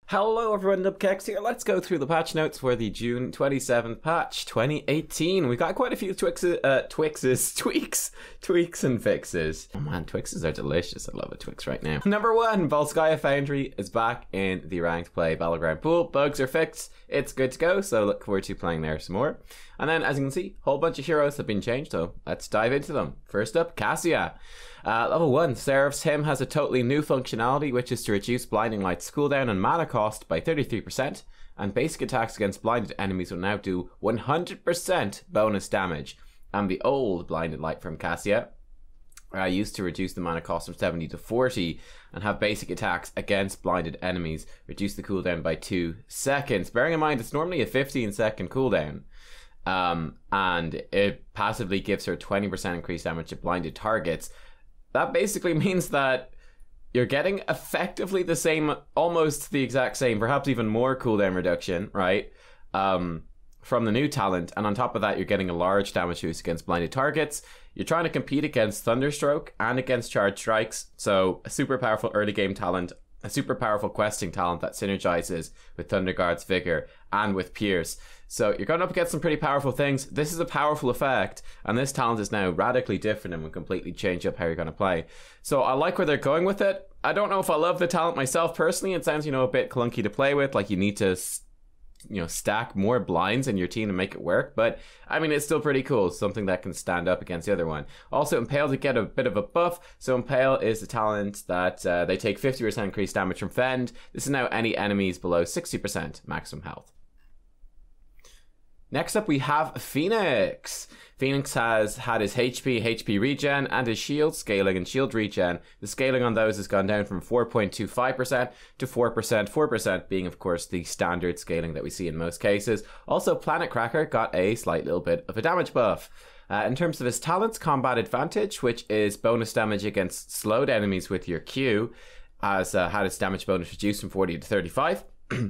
Hello everyone, Nubkeks here. Let's go through the patch notes for the June 27th patch 2018. We've got quite a few tweaks and fixes. Oh man, Twixes are delicious. I love a Twix right now. Number 1, Volskaya Foundry is back in the ranked play Battleground pool. Bugs are fixed. It's good to go, so look forward to playing there some more. And then, as you can see, a whole bunch of heroes have been changed, so let's dive into them. First up, Cassia. Level 1, Seraph's Hymn has a totally new functionality, which is to reduce Blinding Light's cooldown and mana cost by 33%, and basic attacks against blinded enemies will now do 100% bonus damage. And the old Blinded Light from Cassia used to reduce the mana cost from 70 to 40, and have basic attacks against blinded enemies reduce the cooldown by 2 seconds. Bearing in mind, it's normally a 15-second cooldown. And it passively gives her 20% increased damage to blinded targets. That basically means that you're getting effectively the same, almost the exact same, perhaps even more cooldown reduction, right? From the new talent, and on top of that, you're getting a large damage boost against blinded targets. You're trying to compete against Thunderstroke and against Charge Strikes, so a super powerful early game talent, a super powerful questing talent that synergizes with Thunderguard's Vigor and with Pierce. So you're going up against some pretty powerful things. This is a powerful effect, and this talent is now radically different and will completely change up how you're going to play. So I like where they're going with it. I don't know if I love the talent myself personally. It sounds, a bit clunky to play with. Like you need to, stack more blinds in your team to make it work. But I mean, it's still pretty cool. Something that can stand up against the other one. Also, Impale to get a bit of a buff. So Impale is the talent that they take 50% increased damage from Fend. This is now any enemies below 60% maximum health. Next up, we have Phoenix. Phoenix has had his HP regen, and his shield scaling and shield regen. The scaling on those has gone down from 4.25% to 4%. 4% being, of course, the standard scaling that we see in most cases. Also, Planet Cracker got a slight little bit of a damage buff. In terms of his talents, Combat Advantage, which is bonus damage against slowed enemies with your Q, has had its damage bonus reduced from 40 to 35.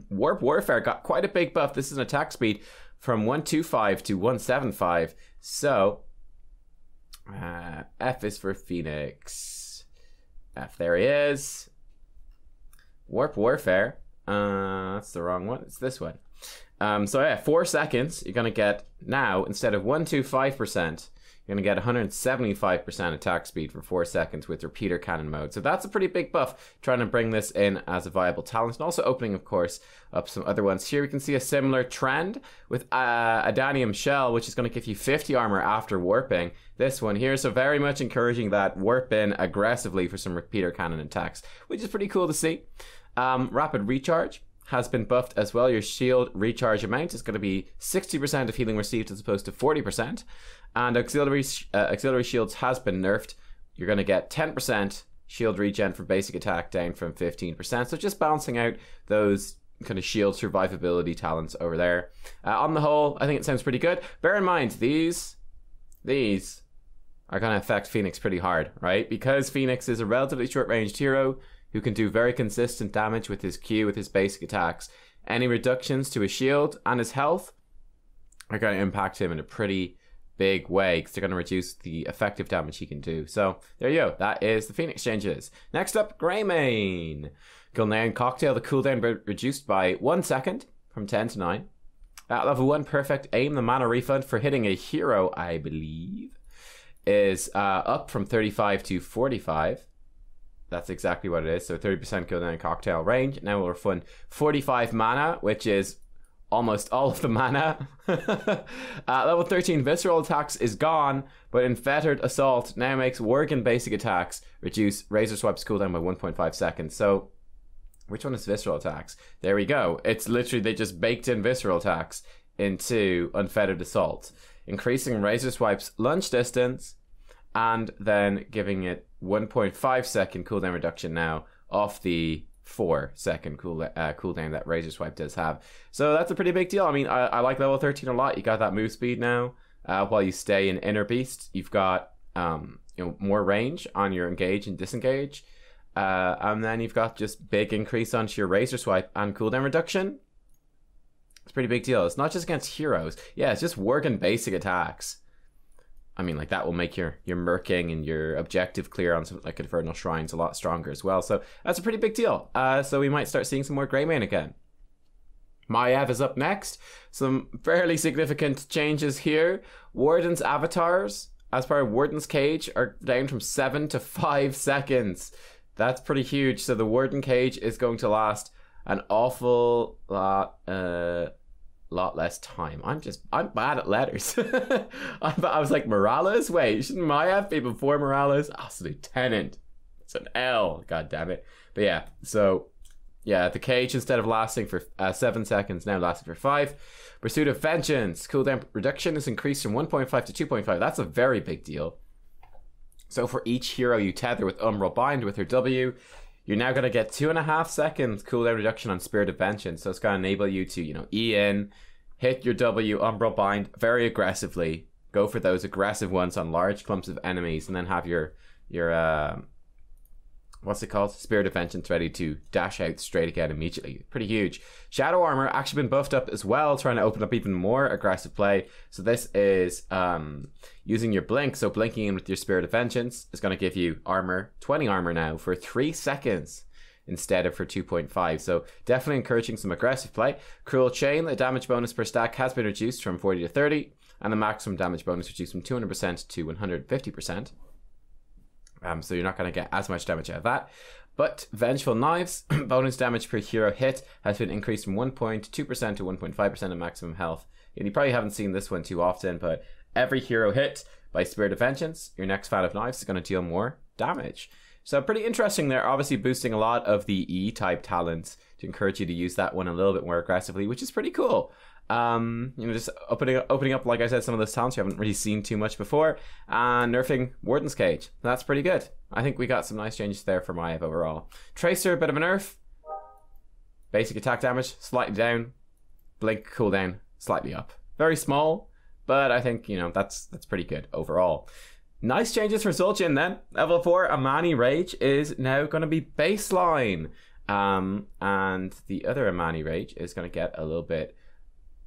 Warp Warfare got quite a big buff. This is an attack speed from 125 to 175. So, F is for Phoenix. F, there he is. Warp Warfare. That's the wrong one. It's this one. So yeah, 4 seconds. You're going to get now, instead of 125%, you're going to get 175% attack speed for 4 seconds with repeater cannon mode. So that's a pretty big buff, trying to bring this in as a viable talent. And also opening, of course, up some other ones. Here we can see a similar trend with Adanium Shell, which is going to give you 50 armor after warping. This one here, so very much encouraging that warp in aggressively for some repeater cannon attacks, which is pretty cool to see. Rapid Recharge has been buffed as well. Your shield recharge amount is going to be 60% of healing received as opposed to 40%. And auxiliary shields has been nerfed. You're going to get 10% shield regen for basic attack down from 15%. So just balancing out those kind of shield survivability talents over there. On the whole, I think it sounds pretty good. Bear in mind, these are going to affect Phoenix pretty hard, right? Because Phoenix is a relatively short-ranged hero who can do very consistent damage with his Q, with his basic attacks. Any reductions to his shield and his health are going to impact him in a pretty big way, because they're going to reduce the effective damage he can do. So there you go. That is the Phoenix changes. Next up, Greymane. Gulnarian Cocktail, the cooldown reduced by 1 second from 10 to 9. At level 1, Perfect Aim, the mana refund for hitting a hero, I believe, is up from 35 to 45. That's exactly what it is. So 30% cooldown cocktail range. Now we'll refund 45 mana, which is almost all of the mana. Level 13 Visceral Attacks is gone, but Unfettered Assault now makes Worgen basic attacks reduce Razor Swipe's cooldown by 1.5 seconds. So which one is Visceral Attacks? There we go. It's literally, they just baked in Visceral Attacks into Unfettered Assault, increasing Razor Swipe's lunge distance and then giving it 1.5 second cooldown reduction now off the 4 second cooldown that Razor Swipe does have. So that's a pretty big deal. I mean, I like level 13 a lot. You got that move speed now. While you stay in Inner Beast, you've got more range on your engage and disengage. And then you've got just big increase onto your Razor Swipe and cooldown reduction. It's a pretty big deal. It's not just against heroes. Yeah, it's just working basic attacks. I mean, like, that will make your murking and your objective clear on something like Infernal Shrines a lot stronger as well. So that's a pretty big deal. So we might start seeing some more Greymane again. Maiev is up next. Some fairly significant changes here. Warden's avatars, as part of Warden's Cage, are down from 7 to 5 seconds. That's pretty huge. So the Warden Cage is going to last an awful lot less time. I'm bad at letters. I was like, Morales? Wait, shouldn't Maiev be before Morales? Oh, it's Lieutenant. It's an L. God damn it. But yeah, so yeah, the cage, instead of lasting for 7 seconds, now lasting for 5. Pursuit of Vengeance. Cooldown reduction is increased from 1.5 to 2.5. That's a very big deal. So for each hero you tether with Umbral Bind with her W, you're now going to get 2.5 seconds cooldown reduction on Spirit of Vengeance. So it's going to enable you to, you know, E in, hit your W, Umbral Bind very aggressively. Go for those aggressive ones on large clumps of enemies, and then have your what's it called? Spirit of Vengeance ready to dash out straight again immediately. Pretty huge. Shadow Armor actually been buffed up as well, trying to open up even more aggressive play. So this is using your blink. So blinking in with your Spirit of Vengeance is going to give you armor, 20 armor now for 3 seconds instead of for 2.5. So definitely encouraging some aggressive play. Cruel Chain, the damage bonus per stack has been reduced from 40 to 30, and the maximum damage bonus reduced from 200% to 150%. So you're not going to get as much damage out of that. But Vengeful Knives, bonus damage per hero hit, has been increased from 1.2% to 1.5% of maximum health. And you probably haven't seen this one too often, but every hero hit by Spirit of Vengeance, your next fan of knives is going to deal more damage. So pretty interesting there, obviously boosting a lot of the E-type talents to encourage you to use that one a little bit more aggressively, which is pretty cool. You know, just opening up, like I said, some of those talents you haven't really seen too much before, and nerfing Warden's Cage. That's pretty good. I think we got some nice changes there for Maiev overall. Tracer, a bit of a nerf. Basic attack damage, slightly down. Blink cooldown, slightly up. Very small, but I think, you know, that's pretty good overall. Nice changes for Zul'jin then. Level 4, Amani Rage is now going to be baseline. And the other Amani Rage is going to get a little bit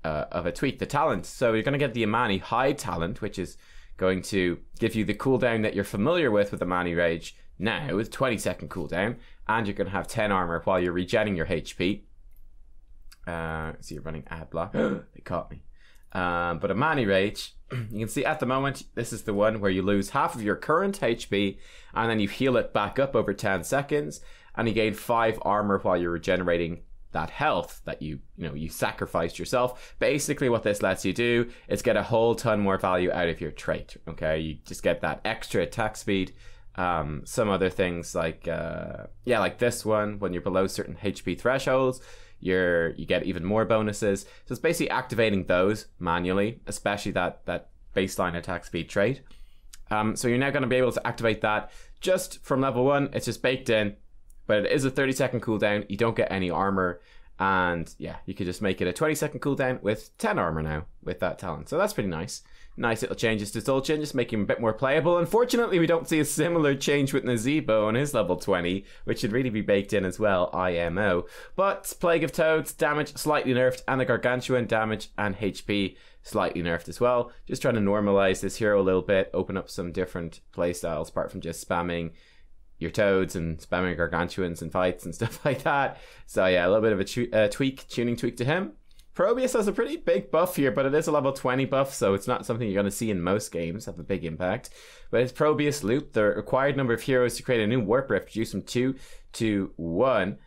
of a tweak, the talent. So you're going to get the Amani Hide talent, which is going to give you the cooldown that you're familiar with Amani Rage now, with 20-second cooldown, and you're going to have 10 armor while you're regenning your HP. So you're running ad block. They caught me. But Amani Rage, you can see at the moment, this is the one where you lose half of your current HP, and then you heal it back up over 10 seconds, and you gain 5 armor while you're regenerating that health that you sacrificed yourself. Basically what this lets you do is get a whole ton more value out of your trait. Okay, you just get that extra attack speed. Some other things like like this one, when you're below certain HP thresholds, you get even more bonuses. So it's basically activating those manually, especially that baseline attack speed trait. So you're now going to be able to activate that just from level 1. It's just baked in. But it is a 30-second cooldown. You don't get any armor. And yeah, you could just make it a 20-second cooldown with 10 armor now with that talent. So that's pretty nice. Nice little changes to Zul'jin, just making him a bit more playable. Unfortunately, we don't see a similar change with Nazeebo on his level 20, which should really be baked in as well, IMO. But Plague of Toads, damage slightly nerfed, and the Gargantuan damage and HP slightly nerfed as well. Just trying to normalize this hero a little bit, open up some different playstyles apart from just spamming your Toads and spamming Gargantuans and fights and stuff like that. So yeah, a little bit of a tuning tweak to him. Probius has a pretty big buff here, but it is a level 20 buff, so it's not something you're going to see in most games have a big impact. But his Probius loop, the required number of heroes to create a new warp rift, reduced from 2 to 1.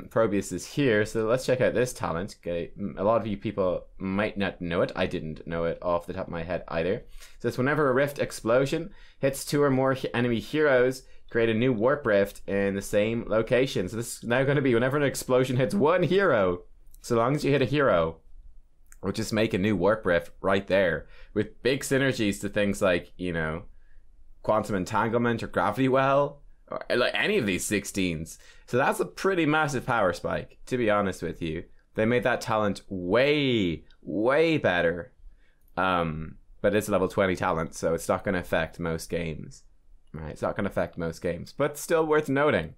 Probius is here, so let's check out this talent. Okay, a lot of you people might not know it. I didn't know it off the top of my head either. So it's whenever a rift explosion hits 2 or more enemy heroes, create a new warp rift in the same location. So this is now going to be whenever an explosion hits 1 hero, so long as you hit a hero, we'll just make a new warp rift right there, with big synergies to things like, you know, quantum entanglement or gravity well, or like any of these 16s. So that's a pretty massive power spike, to be honest with you. They made that talent way, way better. But it's a level 20 talent, so it's not going to affect most games. Right, it's not going to affect most games, but still worth noting.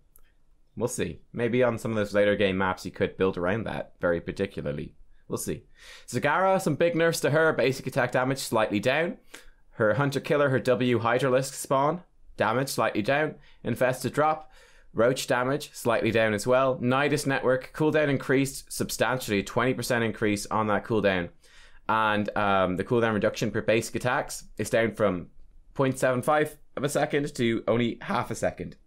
We'll see. Maybe on some of those later game maps you could build around that very particularly. We'll see. Zagara, some big nerfs to her. Basic attack damage slightly down. Her Hunter Killer, her W Hydralisk spawn, damage slightly down. Infested drop, Roach damage slightly down as well. Nidus Network, cooldown increased substantially, 20% increase on that cooldown. And the cooldown reduction per basic attacks is down from 0.75 of a second to only half a second.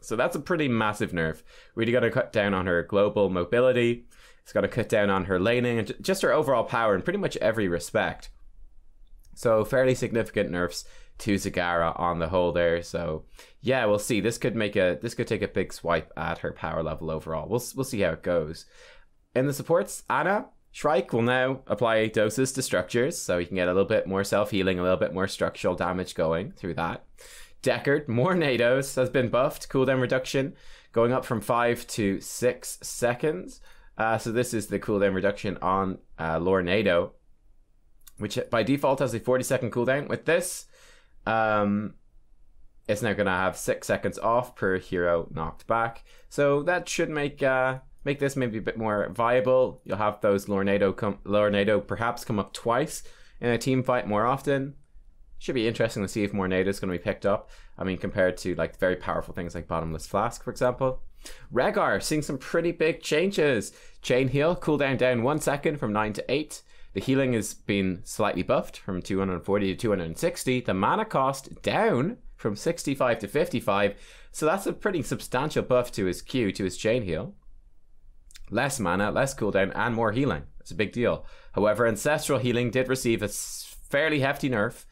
So that's a pretty massive nerf. Really got to cut down on her global mobility. It's got to cut down on her laning and just her overall power in pretty much every respect. So fairly significant nerfs to Zagara on the whole there. So yeah, we'll see. This could take a big swipe at her power level overall. We'll see how it goes. In the supports, Ana, Shrike will now apply doses to structures, so you can get a little bit more self-healing, a little bit more structural damage going through that. Deckard, more nados, has been buffed. Cooldown reduction going up from 5 to 6 seconds. So this is the cooldown reduction on Lore Nado, which by default has a 40-second cooldown. With this, it's now going to have 6 seconds off per hero knocked back. So that should make this maybe a bit more viable. You'll have those Lore Nado perhaps come up twice in a team fight more often. Should be interesting to see if more Nado is going to be picked up. I mean, compared to like very powerful things like Bottomless Flask, for example. Rehgar seeing some pretty big changes. Chain Heal, cooldown down 1 second from 9 to 8. The healing has been slightly buffed from 240 to 260. The mana cost down from 65 to 55. So that's a pretty substantial buff to his Q, to his Chain Heal. Less mana, less cooldown, and more healing. It's a big deal. However, Ancestral healing did receive a fairly hefty nerf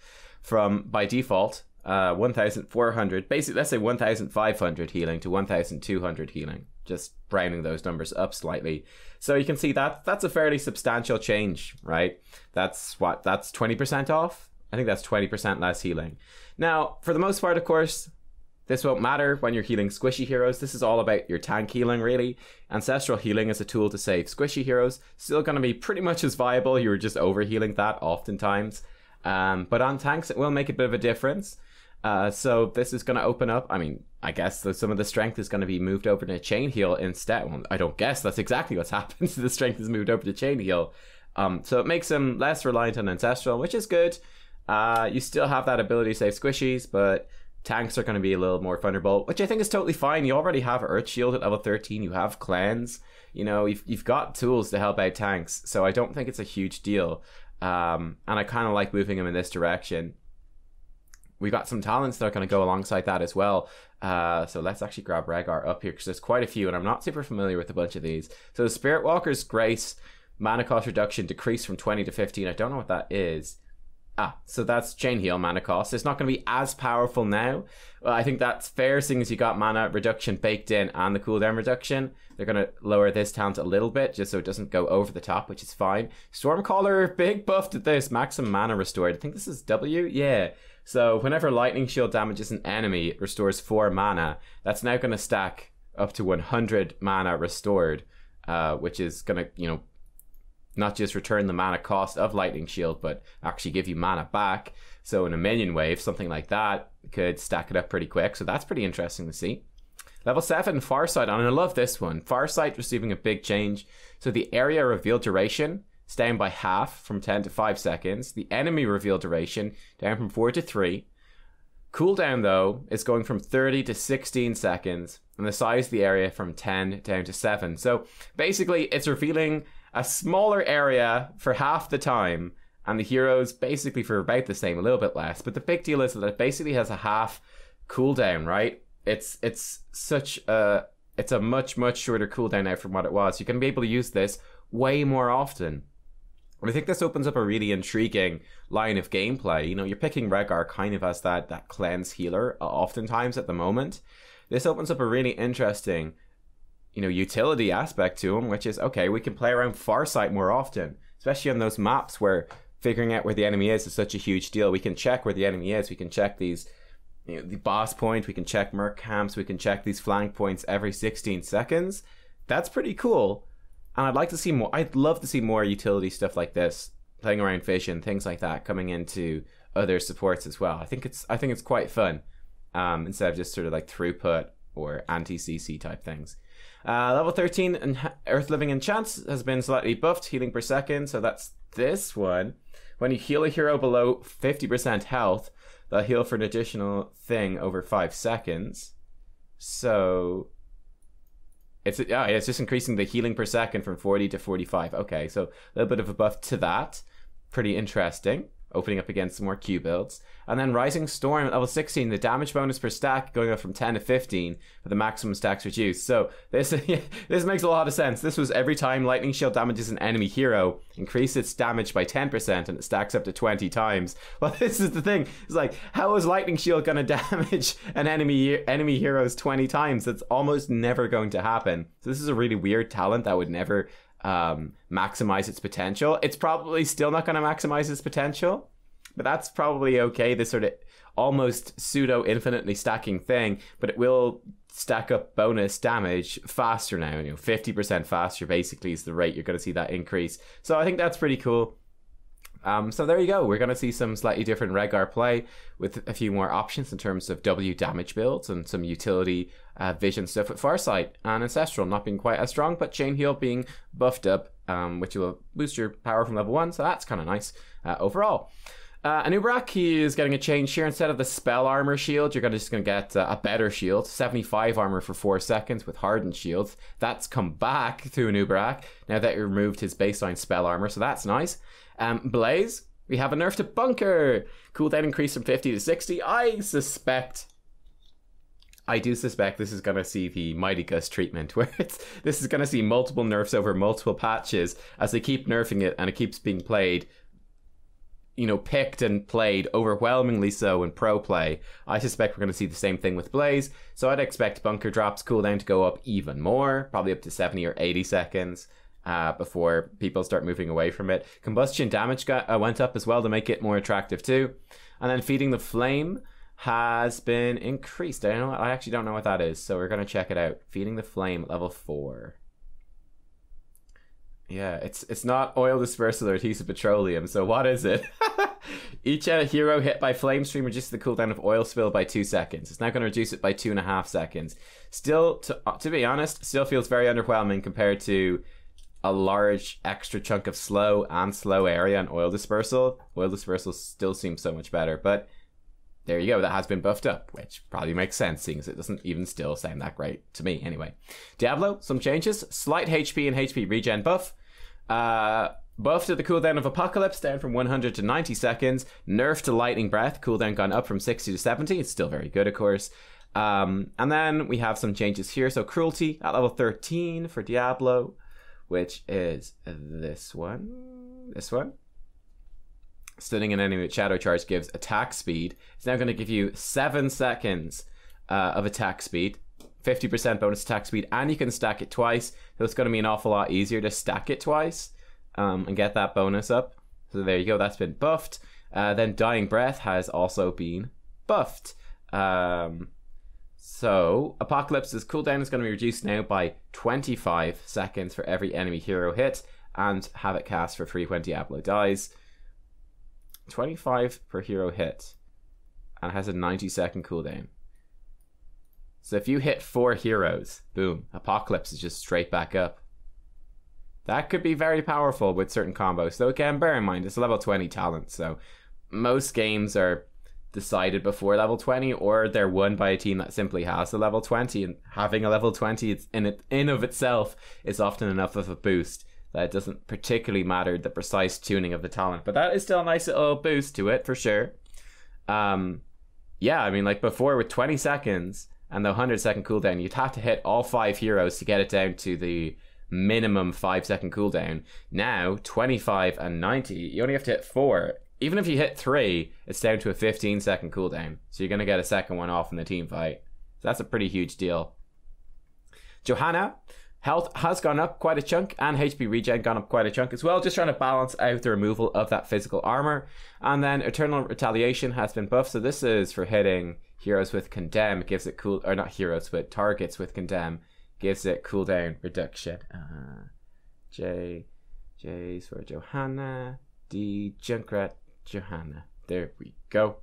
from, by default, 1,400. Basically, let's say 1,500 healing to 1,200 healing. Just rounding those numbers up slightly. So you can see that that's a fairly substantial change, right? That's 20% off? I think that's 20% less healing. Now, for the most part, of course, this won't matter when you're healing squishy heroes. This is all about your tank healing, really. Ancestral healing is a tool to save squishy heroes. Still going to be pretty much as viable. You're just overhealing that oftentimes. But on tanks, it will make a bit of a difference. So this is going to open up. I mean, I guess some of the strength is going to be moved over to Chain Heal instead. Well, I don't guess. That's exactly what's happened. The strength is moved over to Chain Heal. So it makes them less reliant on Ancestral, which is good. You still have that ability to save squishies, but tanks are going to be a little more vulnerable, which I think is totally fine. You already have Earth Shield at level 13. You have Cleanse. You know, you've got tools to help out tanks. So I don't think it's a huge deal. And I kind of like moving him in this direction. We've got some talents that are going to go alongside that as well. So let's actually grab Rehgar up here because there's quite a few and I'm not super familiar with a bunch of these. So the Spirit Walker's Grace, mana cost reduction decreased from 20 to 15. I don't know what that is. So that's Chain Heal mana cost. It's not going to be as powerful now. Well, I think that's fair, seeing as you got mana reduction baked in and the cooldown reduction. They're going to lower this talent a little bit just so it doesn't go over the top, which is fine. Stormcaller, big buff to this. Maximum mana restored. I think this is W? Yeah. So whenever Lightning Shield damages an enemy, it restores 4 mana. That's now going to stack up to 100 mana restored, which is going to, you know, not just return the mana cost of Lightning Shield, but actually give you mana back. So in a minion wave, something like that could stack it up pretty quick. So that's pretty interesting to see. Level 7, Farsight, and I love this one. Farsight receiving a big change. So the area reveal duration is down by half from 10 to 5 seconds. The enemy reveal duration down from 4 to 3. Cooldown, though, is going from 30 to 16 seconds. And the size of the area from 10 down to 7. So basically, it's revealing a smaller area for half the time, and the heroes basically for about the same, a little bit less. But the big deal is that it basically has a half cooldown, right? It's a much shorter cooldown now from what it was. You're going to be able to use this way more often. And I think this opens up a really intriguing line of gameplay. You know, you're picking Rehgar kind of as that cleanse healer oftentimes at the moment. This opens up a really interesting, you know, utility aspect to him, which is, okay, we can play around Farsight more often, especially on those maps where figuring out where the enemy is such a huge deal. We can check where the enemy is. We can check these, you know, the boss point. We can check merc camps. We can check these flank points every 16 seconds. That's pretty cool. And I'd like to see more. I'd love to see more utility stuff like this, playing around Vision, things like that, coming into other supports as well. I think it's quite fun, instead of just sort of like throughput or anti-CC type things. Level 13 and Earth Living Enchants has been slightly buffed, healing per second. So that's this one. When you heal a hero below 50% health, they'll heal for an additional thing over 5 seconds. So it's just increasing the healing per second from 40 to 45. Okay, so a little bit of a buff to that. Pretty interesting. Opening up against some more Q builds. And then Rising Storm at level 16, the damage bonus per stack going up from 10 to 15 for the maximum stacks reduced. So this this makes a lot of sense. This was every time Lightning Shield damages an enemy hero, increase its damage by 10% and it stacks up to 20 times. Well, this is the thing. It's like, how is Lightning Shield going to damage an enemy heroes 20 times? That's almost never going to happen. So this is a really weird talent that would never maximize its potential. It's probably still not going to maximize its potential, but that's probably okay. This sort of almost pseudo infinitely stacking thing, but it will stack up bonus damage faster now. 50% faster basically is the rate you're going to see that increase. So I think that's pretty cool. So there you go. We're going to see some slightly different Rehgar play with a few more options in terms of W damage builds and some utility vision stuff with Farsight and Ancestral not being quite as strong, but Chain Heal being buffed up, which will boost your power from level 1. So that's kind of nice overall. Nubkeks, he is getting a change here. Instead of the spell armor shield, you're just going to get a better shield. 75 armor for 4 seconds with hardened shields. That's come back through Nubkeks now that you removed his baseline spell armor, so that's nice. Blaze, we have a nerf to Bunker. Cooldown increase from 50 to 60. I do suspect this is going to see the Mighty Gus treatment, where this is going to see multiple nerfs over multiple patches as they keep nerfing it and it keeps being played, picked and played overwhelmingly so in pro play. I suspect we're going to see the same thing with Blaze, so I'd expect Bunker Drop's cooldown to go up even more, probably up to 70 or 80 seconds. Before people start moving away from it. Combustion damage went up as well to make it more attractive too. And then Feeding the Flame has been increased. I actually don't know what that is, so we're going to check it out. Feeding the Flame, level 4. Yeah, it's not oil dispersal or adhesive petroleum, so what is it? Each hero hit by flame stream reduces the cooldown of oil spill by 2 seconds. It's now going to reduce it by 2.5 seconds. Still, to be honest, still feels very underwhelming compared to a large extra chunk of slow area and oil dispersal. Oil dispersal still seems so much better, but there you go. That has been buffed up, which probably makes sense, seeing as it doesn't even still sound that great to me anyway. Diablo, some changes. Slight HP and HP regen buff. Buff to the cooldown of Apocalypse, down from 100 to 90 seconds. Nerf to Lightning Breath, cooldown gone up from 60 to 70. It's still very good, of course. And then we have some changes here. So Cruelty at level 13 for Diablo, which is this one. Stunning an enemy with Shadow Charge gives attack speed. It's now going to give you 7 seconds of attack speed, 50% bonus attack speed, and you can stack it twice. So it's going to be an awful lot easier to stack it twice and get that bonus up. So there you go, that's been buffed. Then Dying Breath has also been buffed. So Apocalypse's cooldown is going to be reduced now by 25 seconds for every enemy hero hit, and have it cast for free when Diablo dies. 25 per hero hit, and has a 90-second cooldown. So if you hit 4 heroes, boom, Apocalypse is just straight back up. That could be very powerful with certain combos. Though again, bear in mind, it's a level 20 talent, so most games are decided before level 20, or they're won by a team that simply has a level 20, and having a level 20 it's in of itself is often enough of a boost that it doesn't particularly matter the precise tuning of the talent, but that is still a nice little boost to it for sure. Yeah, I mean, like before with 20 seconds and the 100-second cooldown, you'd have to hit all 5 heroes to get it down to the minimum 5-second cooldown. Now 25 and 90, you only have to hit 4. Even if you hit 3, it's down to a 15-second cooldown. So you're going to get a second one off in the team fight. So that's a pretty huge deal. Johanna, health has gone up quite a chunk, and HP regen gone up quite a chunk as well. Just trying to balance out the removal of that physical armor. And then Eternal Retaliation has been buffed. So this is for hitting heroes with Condemn. It gives it cool, or not heroes, but targets with Condemn. Gives it cooldown reduction. J's for Johanna. D, Junkrat, Johanna. There we go.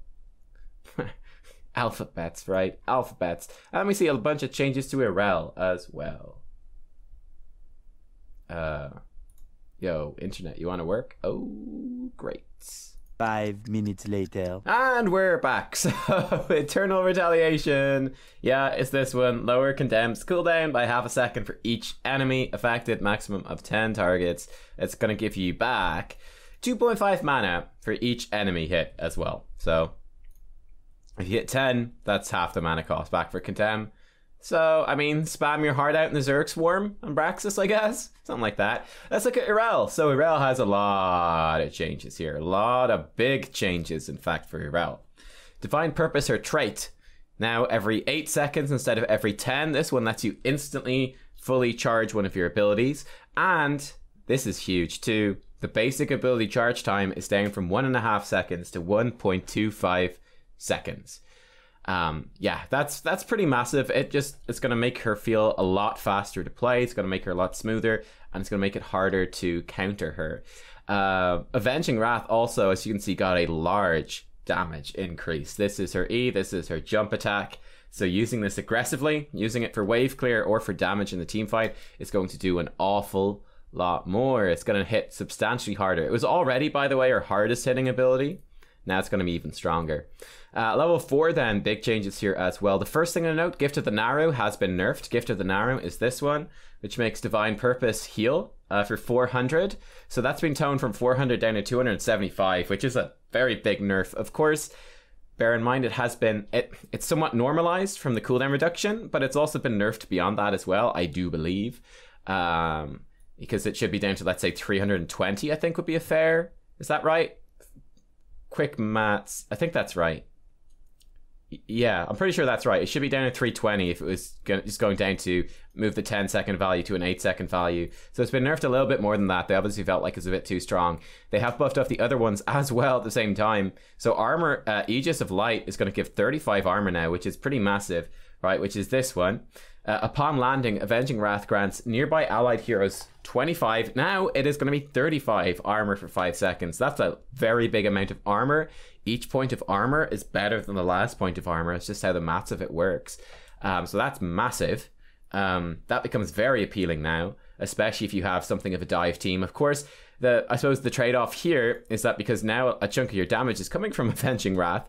Alphabets, right? Alphabets. And we see a bunch of changes to Yrel as well. Yeah, Yo, internet, you want to work? Oh, great. 5 minutes later. And we're back. So, Eternal Retaliation. Yeah, it's this one. Lower condemns cooldown by half a second for each enemy affected, maximum of 10 targets. It's going to give you back 2.5 mana for each enemy hit as well. So, if you hit 10, that's half the mana cost back for condemn. So, I mean, spam your heart out in the Zerg Swarm on Braxis, I guess. Something like that. Let's look at Yrel. So, Yrel has a lot of changes here. A lot of big changes, in fact, for Yrel. Divine Purpose, her trait. Now, every 8 seconds instead of every 10. This one lets you instantly fully charge one of your abilities. And, this is huge too, the basic ability charge time is down from 1.5 seconds to 1.25 seconds. Yeah, that's pretty massive. It's going to make her feel a lot faster to play. It's going to make her a lot smoother, and it's going to make it harder to counter her. Avenging Wrath also, as you can see, got a large damage increase. This is her E, this is her jump attack. So using this aggressively, using it for wave clear or for damage in the team fight, is going to do an awful lot more. It's going to hit substantially harder. It was already, by the way, her hardest hitting ability. Now it's going to be even stronger. Level 4 then, big changes here as well. The first thing to note, Gift of the Narrow has been nerfed. Gift of the Narrow is this one, which makes Divine Purpose heal for 400. So that's been toned from 400 down to 275, which is a very big nerf. Of course, bear in mind it's somewhat normalized from the cooldown reduction, but it's also been nerfed beyond that as well, I do believe. Because it should be down to, let's say, 320, I think would be a fair. Is that right? Quick maths. I think that's right. Yeah, I'm pretty sure that's right. It should be down to 320 if it was just going down to move the 10-second value to an 8-second value. So it's been nerfed a little bit more than that. They obviously felt like it's a bit too strong. They have buffed up the other ones as well at the same time. So armor, Aegis of Light is going to give 35 armor now, which is pretty massive, right? Which is this one. Upon landing, Avenging Wrath grants nearby allied heroes 25. Now it is going to be 35 armor for 5 seconds. That's a very big amount of armor. Each point of armor is better than the last point of armor. It's just how the maths of it works. So that's massive. That becomes very appealing now, especially if you have something of a dive team. Of course, I suppose the trade-off here is that because now a chunk of your damage is coming from Avenging Wrath,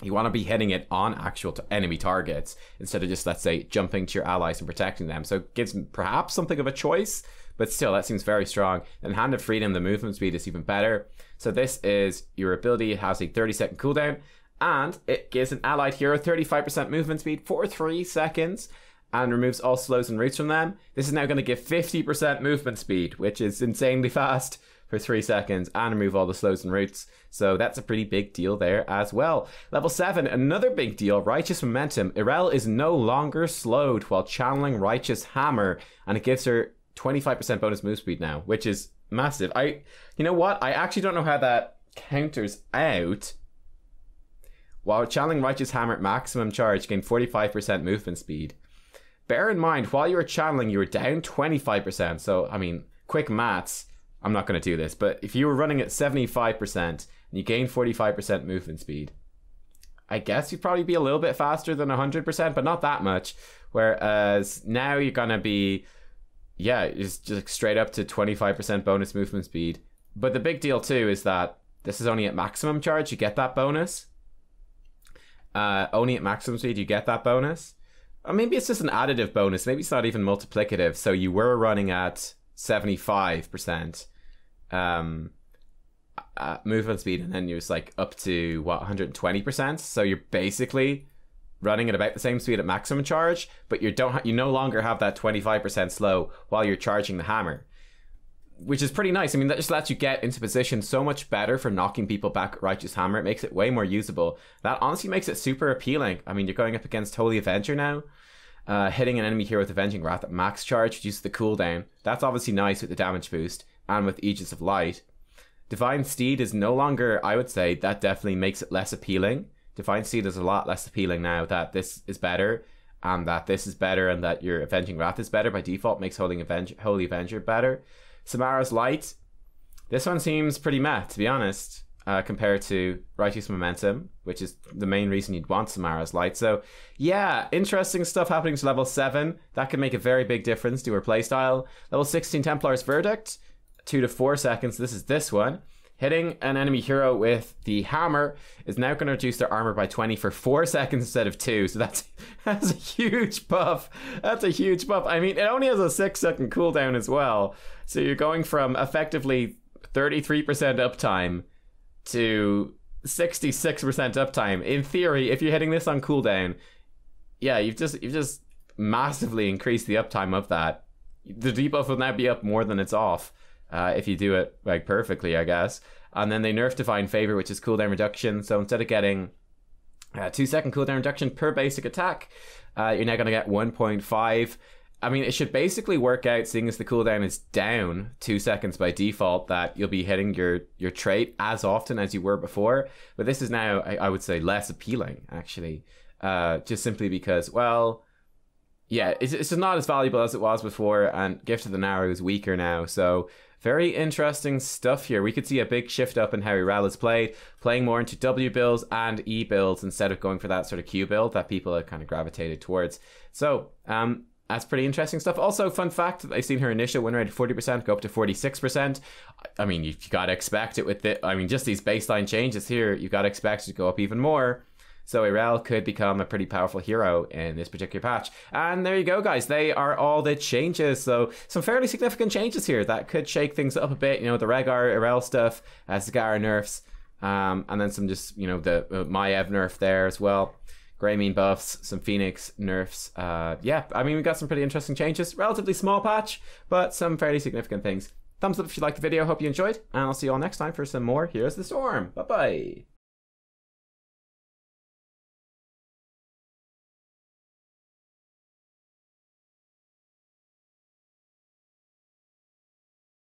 you want to be hitting it on actual enemy targets instead of just, let's say, jumping to your allies and protecting them. So it gives perhaps something of a choice, but still, that seems very strong. And Hand of Freedom, the movement speed is even better. So this is your ability. It has a 30-second cooldown, and it gives an allied hero 35% movement speed for 3 seconds and removes all slows and roots from them. This is now going to give 50% movement speed, which is insanely fast, for 3 seconds, and remove all the slows and roots. So that's a pretty big deal there as well. Level 7, another big deal, Righteous Momentum. Yrel is no longer slowed while channeling Righteous Hammer, and it gives her 25% bonus move speed now, which is massive. You know what? I actually don't know how that counters out. While channeling Righteous Hammer at maximum charge, gain 45% movement speed. Bear in mind, while you were channeling, you were down 25%. So, I mean, quick maths. I'm not going to do this, but if you were running at 75% and you gain 45% movement speed, I guess you'd probably be a little bit faster than 100%, but not that much. Whereas now you're going to be, yeah, just straight up to 25% bonus movement speed. But the big deal too is that this is only at maximum charge, you get that bonus. Only at maximum speed, you get that bonus. Or maybe it's just an additive bonus. Maybe it's not even multiplicative. So you were running at 75% movement speed, and then you're just like up to what, 120%. So you're basically running at about the same speed at maximum charge, but you no longer have that 25% slow while you're charging the hammer, which is pretty nice. I mean, that just lets you get into position so much better for knocking people back at Righteous Hammer. It makes it way more usable. That honestly makes it super appealing. I mean, you're going up against Holy Avenger now. Hitting an enemy hero with Avenging Wrath at max charge reduces the cooldown. That's obviously nice with the damage boost and with Aegis of Light. Divine Steed is no longer, I would say, that definitely makes it less appealing. Divine Steed is a lot less appealing now that this is better, and that this is better, and that your Avenging Wrath is better by default, makes Holy Avenger better. Samara's Light, this one seems pretty meh, to be honest, compared to Righteous Momentum, which is the main reason you'd want Samara's Light. So yeah, interesting stuff happening to level 7. That could make a very big difference to her playstyle. Level 16, Templar's Verdict. 2 to 4 seconds. This is this one. Hitting an enemy hero with the hammer is now going to reduce their armor by 20 for 4 seconds instead of 2. So that's a huge buff. That's a huge buff. I mean, it only has a 6-second cooldown as well. So you're going from effectively 33% uptime to 66% uptime. In theory, if you're hitting this on cooldown, yeah, you've just massively increased the uptime of that. The debuff will now be up more than it's off. If you do it like perfectly, I guess. And then they nerfed Divine Favor, which is cooldown reduction. So instead of getting 2-second cooldown reduction per basic attack, you're now going to get 1.5. I mean, it should basically work out, seeing as the cooldown is down 2 seconds by default, that you'll be hitting your trait as often as you were before. But this is now, I would say, less appealing, actually. Just simply because, well, yeah, it's not as valuable as it was before, and Gift of the Narrow is weaker now. So very interesting stuff here. We could see a big shift up in how Yrel is played, playing more into W builds and E builds instead of going for that sort of Q build that people have kind of gravitated towards. So that's pretty interesting stuff. Also, fun fact, I've seen her initial win rate of 40% go up to 46%. I mean, you got to expect it with the, I mean, just these baseline changes here, you got to expect it to go up even more. So Yrel could become a pretty powerful hero in this particular patch. And there you go, guys. They are all the changes. So some fairly significant changes here that could shake things up a bit. You know, the Rehgar Yrel stuff, Zagara nerfs, and then some just, you know, the Maiev nerf there as well. Greymane buffs, some Phoenix nerfs. Yeah, I mean, we got some pretty interesting changes. Relatively small patch, but some fairly significant things. Thumbs up if you liked the video. Hope you enjoyed. And I'll see you all next time for some more Heroes of the Storm. Bye-bye.